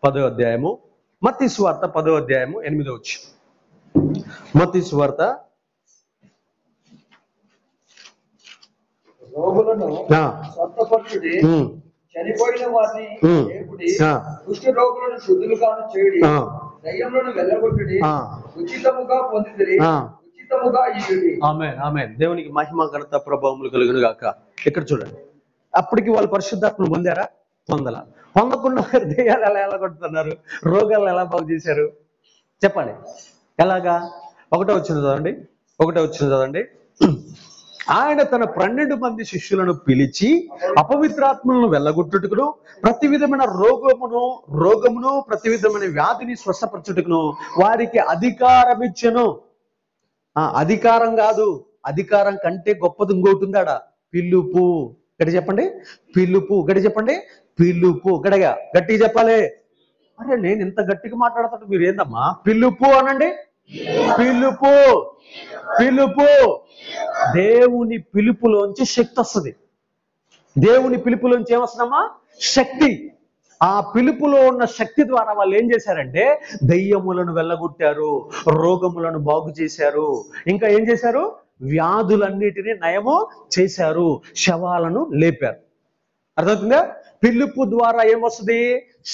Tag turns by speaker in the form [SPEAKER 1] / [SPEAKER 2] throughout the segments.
[SPEAKER 1] 10వ అధ్యాయము, మత్తయి సువార్త 10వ అధ్యాయము 8వ వచనం. మత్తయి సువార్త
[SPEAKER 2] రోగులను స్వస్థపరచుడి, చనిపోయిన వారిని లేపుడి, కుష్ఠ రోగులను శుద్ధులుగాను చేయుడి, దయ్యములను వెళ్ళగొట్టుడి, ఉచితముగా పొందితిరి, ఉచితముగా ఇయ్యుడి.
[SPEAKER 1] ఆమేన్, ఆమేన్. దేవునికి మహిమ ఘనత ప్రభావములు కలుగును గాక. ఇక్కడ చూడండి, అప్పటికి వాళ్ళు పరిశుద్ధాత్మను పొందారా? పొందలా. పొందకుండా దయ్యాలు ఎలా కొడుతున్నారు, రోగాలు ఎలా బాగు చేశారు చెప్పండి. ఎలాగా? 1వ వచనం చదవండి. ఆయన తన 12 మంది శిష్యులను పిలిచి అపవిత్రాత్మలను వెళ్ళగొట్టుటకును, ప్రతి విధమైన రోగమును ప్రతి విధమైన వ్యాధిని స్వస్థపరచుటకును వారికి అధికారం ఇచ్చెను. అధికారం కాదు, అధికారం కంటే గొప్పది ఇంకోటి ఉందాడా? పిలుపు. గట్టి చెప్పండి, పిలుపు. గట్టి చెప్పండి, పిలుపు. గట్టిగా చెప్పాలి. అరే నేను ఇంత గట్టిగా మాట్లాడతాడు మీరు ఏందమ్మా? పిలుపు అనండి. పిలుపు, పిలుపు. దేవుని పిలుపులోంచి శక్తి వస్తుంది. దేవుని పిలుపులోంచి ఏమొస్తుందమ్మా? శక్తి. ఆ పిలుపులో ఉన్న శక్తి ద్వారా వాళ్ళు ఏం చేశారంటే దయ్యములను వెళ్ళగొట్టారు, రోగములను బాగు చేశారు, ఇంకా ఏం చేశారు? వ్యాధులన్నిటినీ నయము చేశారు, శవాలను లేపారు. అర్థమవుతుందా? పిలుపు ద్వారా ఏమొస్తుంది?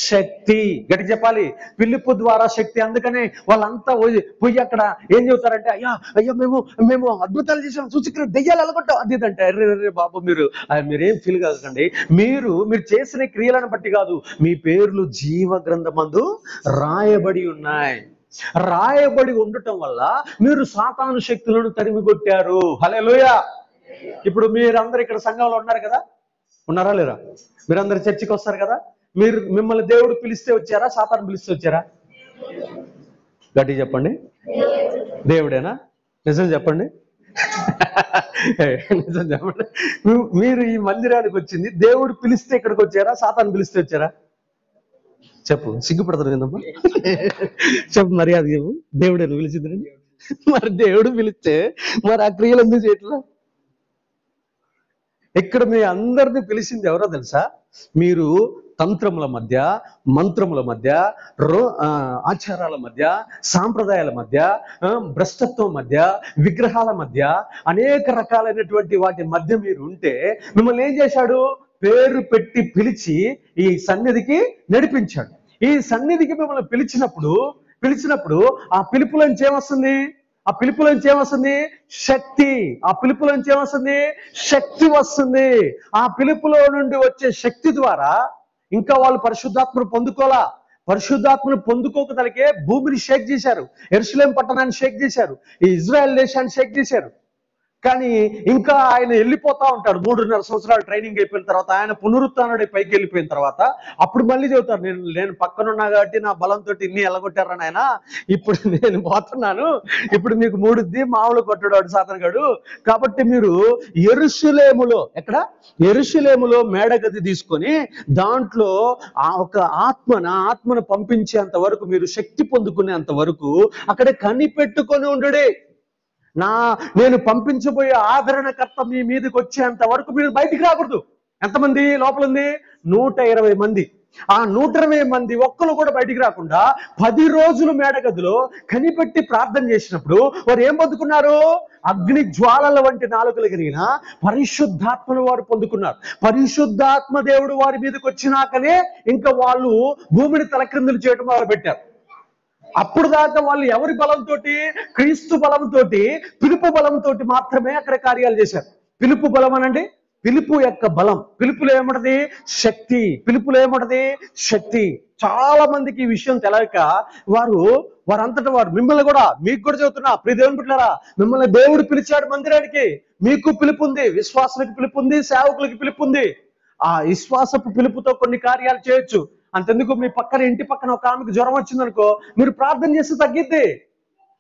[SPEAKER 1] శక్తి. గట్టి చెప్పాలి, పిలుపు ద్వారా శక్తి. అందుకనే వాళ్ళంతా పోయి అక్కడ ఏం చెబుతారంటే, అయ్యా మేము అద్భుతాలు చేసాం, సూచక్రియ దెయ్యాలు వెళ్ళగొట్టాం అది అంటే. అర్రే బాబు మీరేం ఫీల్ కాకండి. మీరు చేసిన క్రియలను బట్టి కాదు, మీ పేర్లు జీవ గ్రంథమందు రాయబడి ఉన్నాయి. రాయబడి ఉండటం వల్ల మీరు సాతాను శక్తులను తరిమి కొట్టారు. హల్లెలూయా. ఇప్పుడు మీరందరూ ఇక్కడ సంఘంలో ఉన్నారు కదా, ఉన్నారా లేరా? మీరందరూ చర్చికి వస్తారు కదా. మిమ్మల్ని దేవుడు పిలిస్తే వచ్చారా, సాతాను పిలిస్తే వచ్చారా? గట్టిగా చెప్పండి. దేవుడేనా? నిజం చెప్పండి. నిజం చెప్పండి. మీరు ఈ మందిరానికి వచ్చింది దేవుడు పిలిస్తే ఇక్కడికి వచ్చారా, సాతాను పిలిస్తే వచ్చారా? చెప్పు, సిగ్గుపడతారు కదమ్మా. చెప్పు, మర్యాద చెప్పు. దేవుడే పిలిచింది. మరి దేవుడు పిలిస్తే మరి ఆ క్రియలు ఎందుకు చేయట్లా? ఇక్కడ మీ అందరినీ పిలిచింది ఎవరో తెలుసా? మీరు తంత్రముల మధ్య, మంత్రముల మధ్య, ఆచారాల మధ్య, సాంప్రదాయాల మధ్య, భ్రష్టత్వం మధ్య, విగ్రహాల మధ్య, అనేక రకాలైనటువంటి వాటి మధ్య మీరు ఉంటే మిమ్మల్ని ఏం చేశాడు? పేరు పెట్టి పిలిచి ఈ సన్నిధికి నడిపించాడు. ఈ సన్నిధికి మిమ్మల్ని పిలిచినప్పుడు ఆ పిలుపులోంచి ఏమొస్తుంది? ఆ పిలుపులోంచి ఏమొస్తుంది? శక్తి. ఆ పిలుపులోంచి ఏమొస్తుంది? శక్తి వస్తుంది. ఆ పిలుపులో నుండి వచ్చే శక్తి ద్వారా ఇంకా వాళ్ళు పరిశుద్ధాత్మను పొందుకోలా. పరిశుద్ధాత్మను పొందుకోకదలికే భూమిని షేక్ చేశారు, యెరూషలేము పట్టణాన్ని షేక్ చేశారు, ఈ ఇజ్రాయెల్ దేశాన్ని షేక్ చేశారు. కానీ ఇంకా ఆయన వెళ్ళిపోతా ఉంటాడు. 3.5 సంవత్సరాలు ట్రైనింగ్ అయిపోయిన తర్వాత, ఆయన పునరుత్థానుడై పైకి వెళ్ళిపోయిన తర్వాత అప్పుడు మళ్ళీ చెబుతారు, నేను పక్కనున్నా కాబట్టి నా బలంతో ఇన్ని ఎల్లగొట్టారని ఆయన, ఇప్పుడు నేను పోతున్నాను, ఇప్పుడు మీకు 3 మామూలు కొట్టాడు సాతానుగాడు. కాబట్టి మీరు యెరూషలేములో, ఎక్కడ? యెరూషలేములో మేడగది తీసుకొని దాంట్లో ఒక ఆత్మను పంపించేంత వరకు, మీరు శక్తి పొందుకునేంత వరకు అక్కడే కనిపెట్టుకొని ఉండడే. నేను పంపించబోయే ఆదరణకర్త మీ మీదకి వచ్చేంత వరకు మీరు బయటికి రాకూడదు. ఎంతమంది లోపల ఉంది? 120 మంది. ఆ 120 మంది ఒక్కరు కూడా బయటికి రాకుండా 10 రోజులు మేడగదిలో కనిపెట్టి ప్రార్థన చేసినప్పుడు వారు ఏం పొందుకున్నారు? అగ్ని జ్వాలల వంటి నాలుకలు కలిగిన పరిశుద్ధాత్మను వారు పొందుకున్నారు. పరిశుద్ధాత్మ దేవుడు వారి మీదకి వచ్చినాకనే ఇంకా వాళ్ళు భూమిని తలక్రిందులు చేయడం మొదలు పెట్టారు. అప్పుడు దాకా వాళ్ళు ఎవరి బలంతో? క్రీస్తు బలంతో, పిలుపు బలంతో మాత్రమే అక్కడ కార్యాలు చేశారు. పిలుపు బలం అనండి, పిలుపు యొక్క బలం. పిలుపులో ఏముంటది? శక్తి. పిలుపులో ఏముంటది? శక్తి. చాలా మందికి ఈ విషయం తెలియక వారంతటా వారు, మిమ్మల్ని కూడా, మీకు కూడా చెబుతున్నా ప్రియ దేవుని బిడ్డలారా, మిమ్మల్ని దేవుడు పిలిచాడు మందిరానికి. మీకు పిలుపు ఉంది, విశ్వాసులకు పిలుపు ఉంది, సేవకులకి పిలుపు ఉంది. ఆ విశ్వాసపు పిలుపుతో కొన్ని కార్యాలు చేయొచ్చు. అంతెందుకు, మీ ఇంటి పక్కన ఒక ఆమెకు జ్వరం వచ్చిందనుకో, మీరు ప్రార్థన చేస్తే తగ్గిద్ది.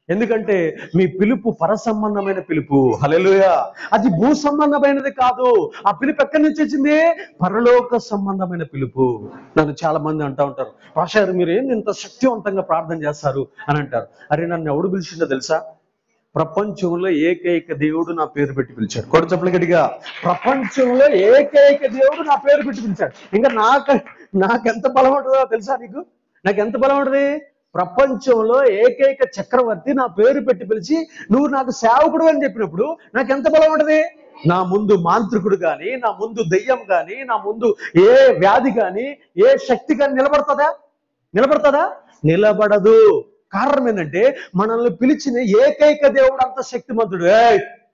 [SPEAKER 1] ఎందుకంటే మీ పిలుపు పరసంబంధమైన పిలుపు. హల్లెలూయా. అది భూ సంబంధమైనది కాదు. ఆ పిలుపు ఎక్కడి నుంచి వచ్చింది? పరలోక సంబంధమైన పిలుపు. నన్ను చాలా మంది అంటూ ఉంటారు, పాస్టర్ మీరు ఏంది ఇంత శక్తివంతంగా ప్రార్థన చేస్తారు అని అంటారు. అరే నన్ను ఎవడు పిలిచిందో తెలుసా? ప్రపంచంలో ఏకైక దేవుడు నా పేరు పెట్టి పిలిచాడు. కొడు చెప్పలు గట్టిగా, ప్రపంచంలో ఏకైక దేవుడు నా పేరు పెట్టి పిలిచాడు. ఇంకా నాకెంత బలం ఉంటుందో తెలుసా నీకు? నాకు ఎంత బలం ఉంటుంది? ప్రపంచంలో ఏకైక చక్రవర్తి నా పేరు పెట్టి పిలిచి నువ్వు నాకు సేవకుడు అని చెప్పినప్పుడు నాకు ఎంత బలం ఉంటుంది? నా ముందు మాంత్రికుడు కానీ, నా ముందు దెయ్యం కానీ, నా ముందు ఏ వ్యాధి కానీ, ఏ శక్తి కానీ నిలబడుతుందా? నిలబడదు. కారణం ఏంటంటే మనల్ని పిలిచిన ఏకైక దేవుడు అంత శక్తిమంతుడు.